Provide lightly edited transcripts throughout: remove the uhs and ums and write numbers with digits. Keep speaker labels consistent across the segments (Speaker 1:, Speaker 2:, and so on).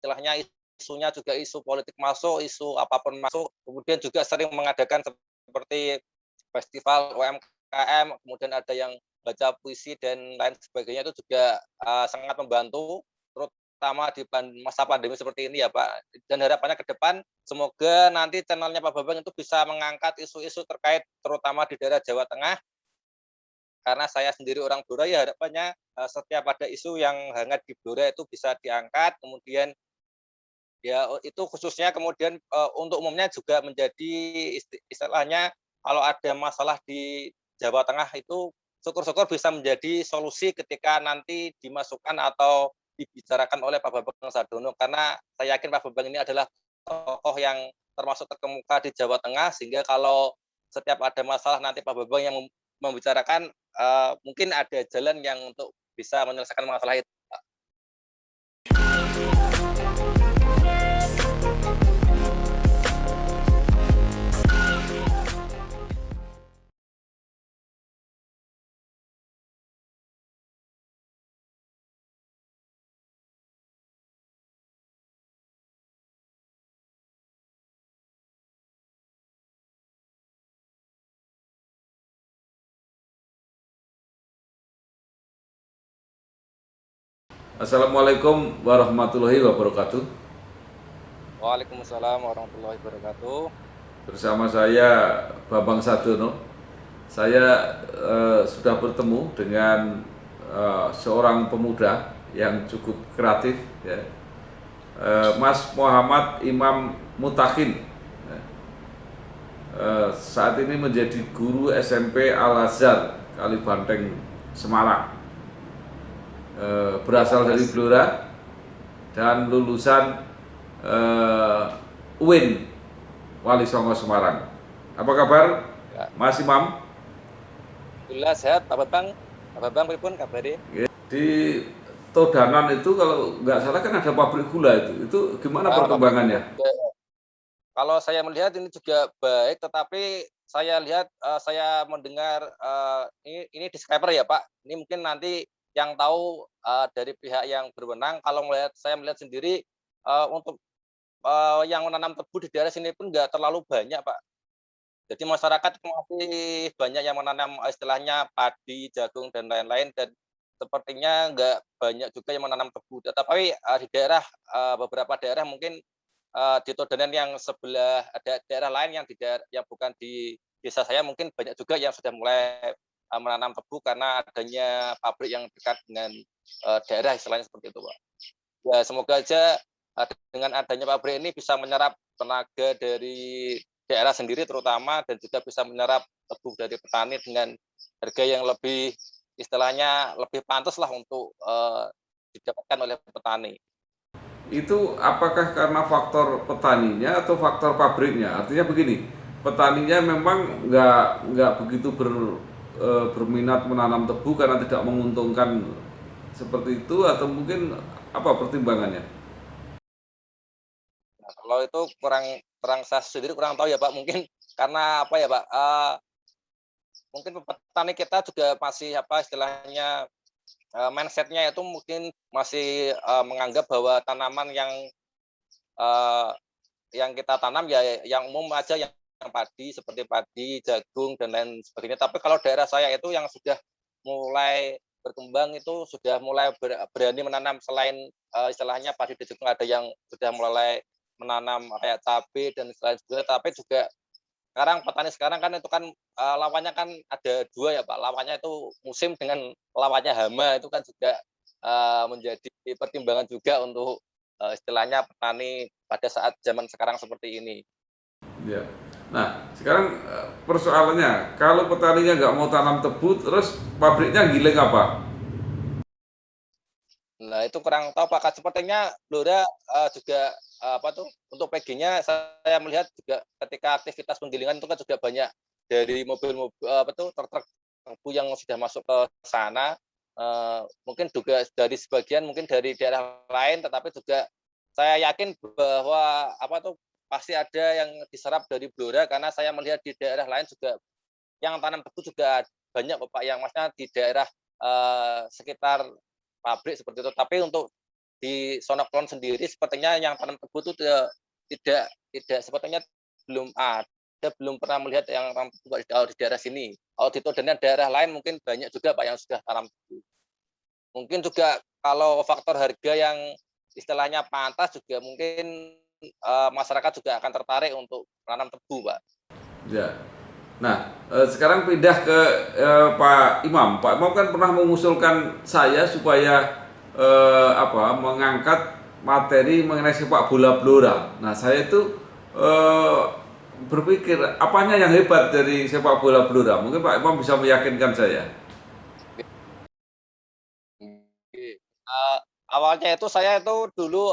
Speaker 1: istilahnya isunya juga isu politik masuk, isu apapun masuk, kemudian juga sering mengadakan seperti festival UMKM, kemudian ada yang baca puisi dan lain sebagainya itu juga sangat membantu, terutama di masa pandemi seperti ini ya Pak. Dan harapannya ke depan semoga nanti channelnya Pak Bambang itu bisa mengangkat isu-isu terkait terutama di daerah Jawa Tengah, karena saya sendiri orang Blora ya harapannya setiap ada isu yang hangat di Blora itu bisa diangkat, kemudian ya itu khususnya kemudian untuk umumnya juga menjadi istilahnya kalau ada masalah di Jawa Tengah itu syukur-syukur bisa menjadi solusi ketika nanti dimasukkan atau dibicarakan oleh Pak Bambang Sardono, karena saya yakin Pak Bambang ini adalah tokoh yang termasuk terkemuka di Jawa Tengah, sehingga kalau setiap ada masalah nanti Pak Bambang yang membicarakan, mungkin ada jalan yang untuk bisa menyelesaikan masalah itu.
Speaker 2: Assalamualaikum warahmatullahi wabarakatuh.
Speaker 1: Waalaikumsalam warahmatullahi wabarakatuh.
Speaker 2: Bersama saya Bambang Sardono. Saya sudah bertemu dengan seorang pemuda yang cukup kreatif, ya. Mas Muhammad Imam Mutakin. Saat ini menjadi guru SMP Al Azhar Kalibanteng, Semarang. Berasal dari Blora dan lulusan UIN Wali Songo Semarang. Apa kabar,
Speaker 1: Ya.
Speaker 2: Mas Imam?
Speaker 1: Alhamdulillah sehat, Pak Bambang. Pak Bambang pripun kabare?
Speaker 2: Di Todanan itu kalau nggak salah kan ada pabrik gula itu. Itu gimana
Speaker 1: Pabrik
Speaker 2: perkembangannya?
Speaker 1: gula. Kalau saya melihat ini juga baik, tetapi saya lihat, saya mendengar, ini disclaimer ya Pak, ini mungkin nanti yang tahu, dari pihak yang berwenang, kalau saya melihat sendiri, untuk, yang menanam tebu di daerah sini pun nggak terlalu banyak Pak. Jadi masyarakat masih banyak yang menanam, istilahnya padi, jagung, dan lain-lain, dan sepertinya nggak banyak juga yang menanam tebu. Tetapi, di daerah, beberapa daerah mungkin, di Todanan yang sebelah ada daerah lain yang yang bukan di desa saya mungkin banyak juga yang sudah mulai, menanam tebu karena adanya pabrik yang dekat dengan, daerah istilahnya seperti itu, Pak. Ya semoga aja, dengan adanya pabrik ini bisa menyerap tenaga dari daerah sendiri terutama dan juga bisa menyerap tebu dari petani dengan harga yang lebih istilahnya lebih pantas lah untuk, didapatkan oleh petani.
Speaker 2: Itu apakah karena faktor petaninya atau faktor pabriknya? Artinya begini, petaninya memang nggak begitu berminat menanam tebu karena tidak menguntungkan seperti itu, atau mungkin apa pertimbangannya?
Speaker 1: Nah, kalau itu kurang kurang saya sendiri kurang tahu ya Pak, mungkin karena apa ya Pak, mungkin petani kita juga masih apa istilahnya, mindset-nya itu mungkin masih, menganggap bahwa tanaman eee, yang kita tanam ya yang umum aja, yang padi seperti padi, jagung, dan lain sebagainya. Tapi kalau daerah saya itu yang sudah mulai berkembang itu sudah mulai berani menanam selain, istilahnya padi dan jagung, ada yang sudah mulai menanam kayak cabai dan lain sebagainya, tapi juga sekarang petani sekarang kan itu kan, lawannya kan ada 2 ya Pak, lawannya itu musim dengan lawannya hama, itu kan juga, menjadi pertimbangan juga untuk, istilahnya petani pada saat zaman sekarang seperti ini.
Speaker 2: Ya. Nah, sekarang persoalannya, kalau petaninya nggak mau tanam tebu, terus pabriknya giling apa?
Speaker 1: Nah itu kurang tahu Pak, sepertinya Blora, juga, apa tuh, untuk PG-nya saya melihat juga ketika aktivitas penggilingan itu kan juga banyak dari mobil-mobil apa tuh, truk-truk tebu yang sudah masuk ke sana, mungkin juga dari sebagian mungkin dari daerah lain, tetapi juga saya yakin bahwa apa tuh, pasti ada yang diserap dari Blora, karena saya melihat di daerah lain juga yang tanam tebu juga banyak kok Pak, yang maksudnya di daerah, sekitar pabrik seperti itu. Tapi untuk di Sonoklon sendiri sepertinya yang tanam tebu itu tidak sepertinya belum ada, belum pernah melihat yang tanam tebu di daerah sini. Kalau di Todan dan daerah lain mungkin banyak juga Pak yang sudah tanam tebu. Mungkin juga kalau faktor harga yang istilahnya pantas juga mungkin masyarakat juga akan tertarik untuk menanam tebu, Pak.
Speaker 2: Ya. Nah, sekarang pindah ke Pak Imam. Pak Imam kan pernah mengusulkan saya supaya mengangkat materi mengenai sepak bola Blora. Nah, saya itu eh, berpikir apanya yang hebat dari sepak bola Blora. Mungkin Pak Imam bisa meyakinkan saya.
Speaker 1: Awalnya itu saya itu dulu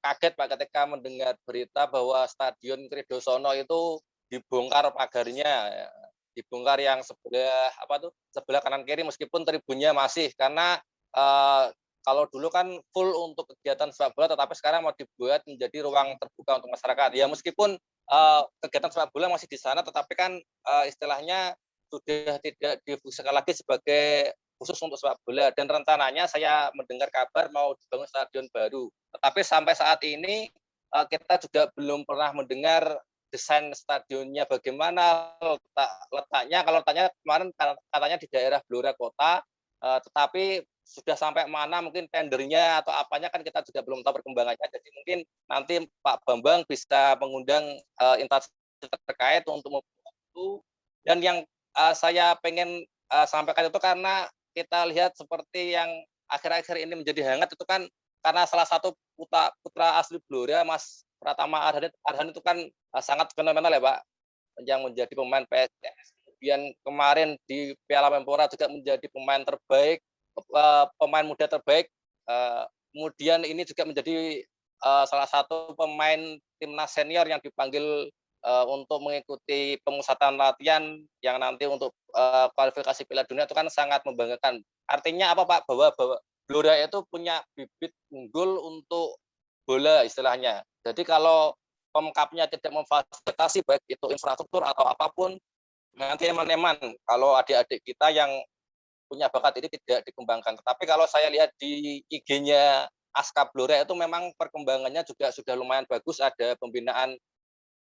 Speaker 1: kaget Pak ketika mendengar berita bahwa Stadion Kridosono itu dibongkar pagarnya, ya. Dibongkar yang sebelah kanan kiri meskipun tribunnya masih karena kalau dulu kan full untuk kegiatan sepak bola tetapi sekarang mau dibuat menjadi ruang terbuka untuk masyarakat. Ya meskipun kegiatan sepak bola masih di sana tetapi kan istilahnya sudah tidak difungsikan lagi sebagai khusus untuk sepak bola dan rencananya saya mendengar kabar mau dibangun stadion baru. Tetapi sampai saat ini kita juga belum pernah mendengar desain stadionnya bagaimana letaknya. Kalau letaknya kemarin katanya di daerah Blora Kota, tetapi sudah sampai mana mungkin tendernya atau apanya kan kita juga belum tahu perkembangannya. Jadi mungkin nanti Pak Bambang bisa mengundang instansi terkait untuk membantu. Dan yang saya pengen sampaikan itu karena kita lihat seperti yang akhir-akhir ini menjadi hangat itu kan karena salah satu putra asli Blora Mas Pratama Arhan itu kan sangat fenomenal ya Pak yang menjadi pemain PSIS. Kemudian kemarin di Piala Menpora juga menjadi pemain terbaik, pemain muda terbaik. Kemudian ini juga menjadi salah satu pemain timnas senior yang dipanggil untuk mengikuti pemusatan latihan yang nanti untuk kualifikasi Piala Dunia itu kan sangat membanggakan. Artinya apa Pak? Bahwa Blora itu punya bibit unggul untuk bola istilahnya. Jadi kalau Pemkapnya tidak memfasilitasi baik itu infrastruktur atau apapun, nanti eman-eman kalau adik-adik kita yang punya bakat ini tidak dikembangkan. Tetapi kalau saya lihat di IG-nya Aska Blora itu memang perkembangannya juga sudah lumayan bagus, ada pembinaan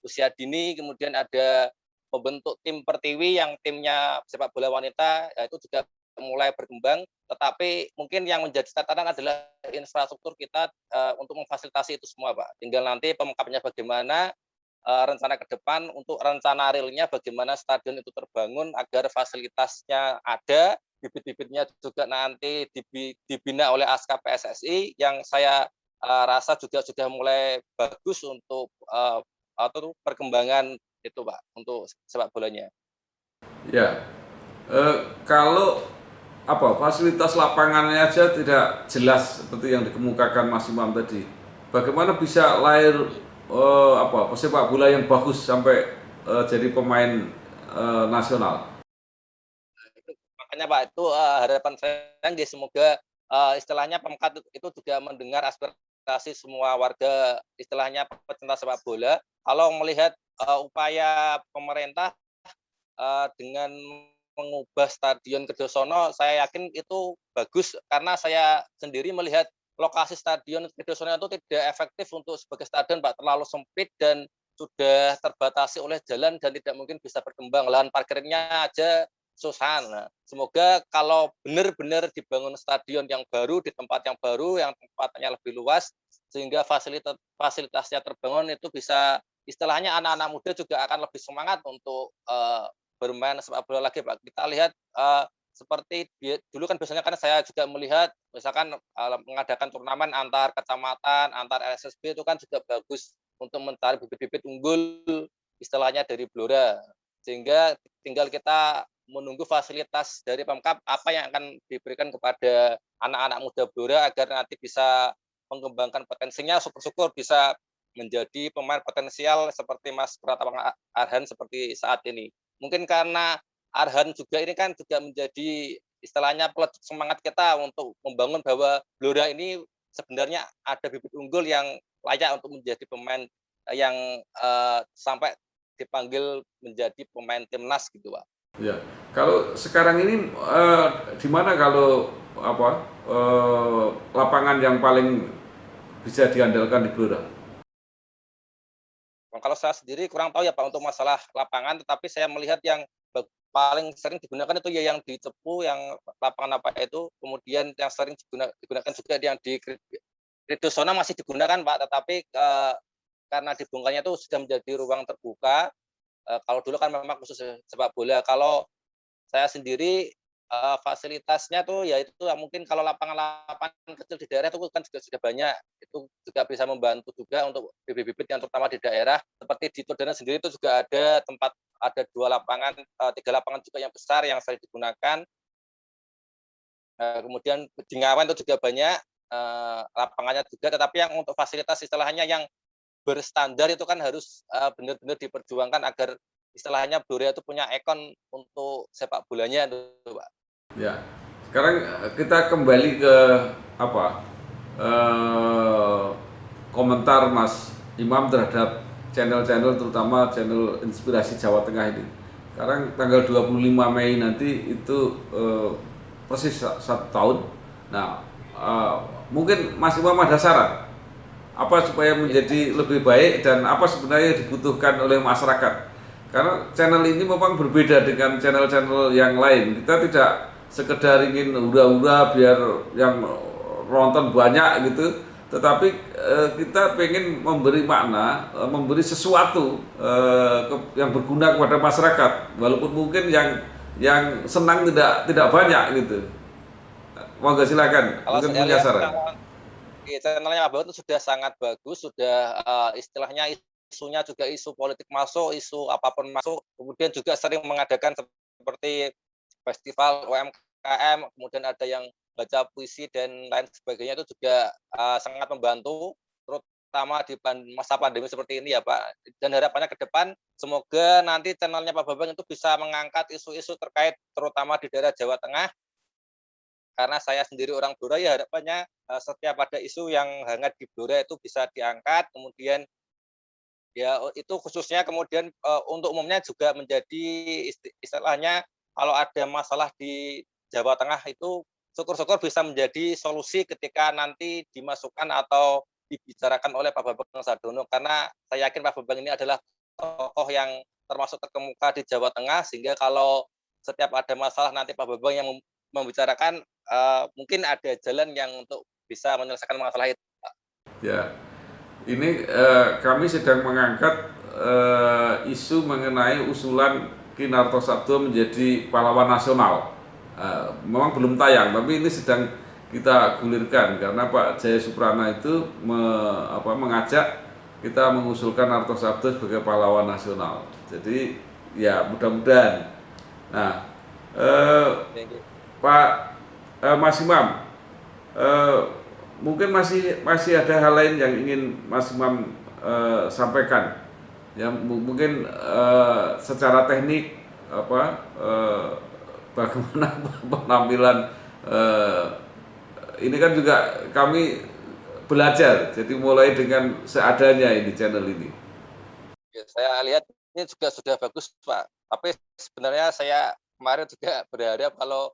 Speaker 1: usia dini, kemudian ada membentuk tim Pertiwi yang timnya sepak bola wanita, ya itu juga mulai berkembang. Tetapi mungkin yang menjadi catatan adalah infrastruktur kita untuk memfasilitasi itu semua, Pak. Tinggal nanti pemkapnya bagaimana, rencana ke depan untuk rencana realnya bagaimana stadion itu terbangun agar fasilitasnya ada, bibit-bibitnya juga nanti dibina oleh Aska PSSI yang saya rasa juga sudah mulai bagus untuk atau perkembangan itu Pak untuk sepak bolanya.
Speaker 2: Ya, kalau fasilitas lapangannya aja tidak jelas seperti yang dikemukakan Mas Imam tadi. Bagaimana bisa lahir pesepak bola yang bagus sampai jadi pemain nasional?
Speaker 1: Itu makanya Pak itu harapan saya semoga istilahnya Pemkat itu juga mendengar aspirasi semua warga istilahnya pecinta sepak bola. Kalau melihat upaya pemerintah dengan mengubah Stadion Kridosono, saya yakin itu bagus karena saya sendiri melihat lokasi Stadion Kridosono itu tidak efektif untuk sebagai stadion, Pak, terlalu sempit dan sudah terbatasi oleh jalan dan tidak mungkin bisa berkembang. Lahan parkirnya aja susah. Nah, semoga kalau benar-benar dibangun stadion yang baru di tempat yang baru, yang tempatnya lebih luas, sehingga fasilitasnya terbangun itu bisa istilahnya anak-anak muda juga akan lebih semangat untuk bermain sepak bola lagi Pak. Kita lihat seperti dulu kan biasanya kan saya juga melihat misalkan mengadakan turnamen antar kecamatan, antar LSSB itu kan juga bagus untuk mencari bibit-bibit unggul istilahnya dari Blora. Sehingga tinggal kita menunggu fasilitas dari Pemkap apa yang akan diberikan kepada anak-anak muda Blora agar nanti bisa mengembangkan potensinya, syukur-syukur bisa menjadi pemain potensial seperti Mas Pratama Arhan seperti saat ini. Mungkin karena Arhan juga ini kan juga menjadi istilahnya pelecut semangat kita untuk membangun bahwa Blora ini sebenarnya ada bibit unggul yang layak untuk menjadi pemain yang sampai dipanggil menjadi pemain timnas gitu Pak.
Speaker 2: Ya, kalau sekarang ini di mana kalau lapangan yang paling bisa diandalkan di Blora?
Speaker 1: Kalau saya sendiri kurang tahu ya Pak untuk masalah lapangan, tetapi saya melihat yang paling sering digunakan itu ya yang di Cepu, yang lapangan apa itu, kemudian yang sering digunakan juga yang di Ridosona masih digunakan Pak, tetapi karena dibongkarnya itu sudah menjadi ruang terbuka. Kalau dulu kan memang khusus sepak bola. Kalau saya sendiri fasilitasnya tuh ya itu mungkin kalau lapangan-lapangan kecil di daerah itu kan juga sudah banyak. Itu juga bisa membantu juga untuk bibit-bibit yang terutama di daerah. Seperti di Todana sendiri itu juga ada tempat, ada 2 lapangan, 3 lapangan juga yang besar yang sering digunakan. Kemudian di Ngawen itu juga banyak lapangannya juga, tetapi yang untuk fasilitas istilahnya yang berstandar itu kan harus benar-benar diperjuangkan agar istilahnya Blora itu punya ikon untuk sepak bolanya itu, Pak.
Speaker 2: Ya, sekarang kita kembali ke apa komentar Mas Imam terhadap channel-channel, terutama channel Inspirasi Jawa Tengah ini. Sekarang tanggal 25 Mei nanti itu persis 1 tahun. Nah, mungkin Mas Imam ada saran apa supaya menjadi lebih baik dan apa sebenarnya dibutuhkan oleh masyarakat. Karena channel ini memang berbeda dengan channel-channel yang lain. Kita tidak sekedar ingin hura-hura biar yang nonton banyak gitu, tetapi kita pengen memberi makna, memberi sesuatu yang berguna kepada masyarakat, walaupun mungkin yang senang tidak banyak gitu. Monggo silakan,
Speaker 1: Kalau
Speaker 2: mungkin
Speaker 1: saya
Speaker 2: punya
Speaker 1: lihat
Speaker 2: saran.
Speaker 1: channelnya Pak Baut itu sudah sangat bagus, sudah istilahnya isunya juga isu politik masuk, isu apapun masuk, kemudian juga sering mengadakan seperti festival UMKM, kemudian ada yang baca puisi dan lain sebagainya itu juga sangat membantu, terutama di masa pandemi seperti ini ya Pak. Dan harapannya ke depan, semoga nanti channelnya Pak Bambang itu bisa mengangkat isu-isu terkait terutama di daerah Jawa Tengah, karena saya sendiri orang Blora ya harapannya setiap ada isu yang hangat di Blora itu bisa diangkat, kemudian ya itu khususnya kemudian untuk umumnya juga menjadi istilahnya kalau ada masalah di Jawa Tengah itu syukur-syukur bisa menjadi solusi ketika nanti dimasukkan atau dibicarakan oleh Pak Bambang Sardono, karena saya yakin Pak Bambang ini adalah tokoh yang termasuk terkemuka di Jawa Tengah, sehingga kalau setiap ada masalah nanti Pak Bambang yang membicarakan, mungkin ada jalan yang untuk bisa menyelesaikan masalah itu.
Speaker 2: Ya, ini kami sedang mengangkat isu mengenai usulan Ki Narto Sabdo menjadi pahlawan nasional. Memang belum tayang, tapi ini sedang kita gulirkan karena Pak Jaya Suprana itu mengajak kita mengusulkan Narto Sabdo sebagai pahlawan nasional. Jadi ya mudah-mudahan. Nah, Pak Mas Imam, mungkin masih ada hal lain yang ingin Mas Imam sampaikan. Ya mungkin secara teknik bagaimana penampilan ini kan juga kami belajar. Jadi mulai dengan seadanya ini channel ini.
Speaker 1: Ya, saya lihat ini juga sudah bagus Pak. Tapi sebenarnya saya kemarin juga berharap kalau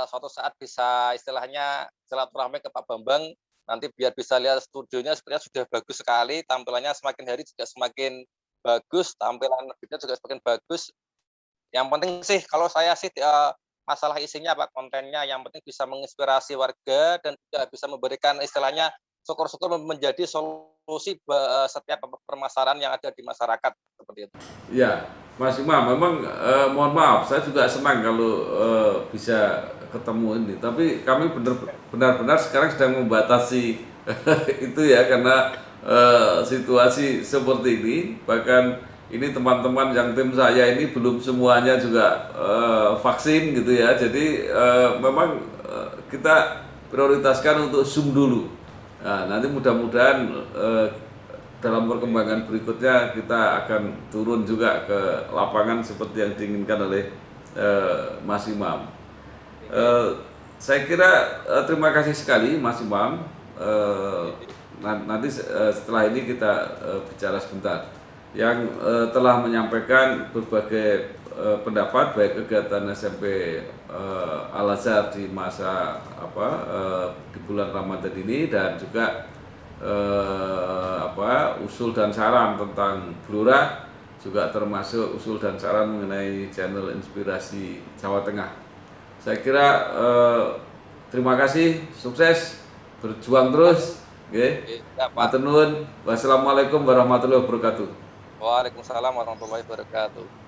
Speaker 1: suatu saat bisa istilahnya silaturahmi ke Pak Bambang, nanti biar bisa lihat studionya sebenarnya sudah bagus sekali, tampilannya semakin hari juga semakin bagus, tampilan video juga semakin bagus. Yang penting sih kalau saya sih masalah isinya Pak, kontennya yang penting bisa menginspirasi warga dan juga bisa memberikan istilahnya syukur-syukur menjadi solusi setiap permasalahan yang ada di masyarakat seperti itu.
Speaker 2: Ya, Mas Imam, memang mohon maaf, saya juga senang kalau bisa ketemu ini. Tapi kami benar-benar sekarang sedang membatasi itu ya, karena situasi seperti ini. Bahkan ini teman-teman yang tim saya ini belum semuanya juga vaksin gitu ya. Jadi memang kita prioritaskan untuk Zoom dulu. Nah, nanti mudah-mudahan dalam perkembangan berikutnya kita akan turun juga ke lapangan seperti yang diinginkan oleh Mas Imam. Saya kira terima kasih sekali Mas Imam. Nanti setelah ini kita bicara sebentar. Yang telah menyampaikan berbagai pendapat baik kegiatan SMP Al Azhar di masa di bulan Ramadan ini dan juga usul dan saran tentang Blora, juga termasuk usul dan saran mengenai channel Inspirasi Jawa Tengah. Saya kira terima kasih, sukses, berjuang terus. Oke.
Speaker 1: Ya, Pak.
Speaker 2: Matur nuwun. Wassalamualaikum warahmatullahi wabarakatuh.
Speaker 1: Waalaikumsalam warahmatullahi wabarakatuh.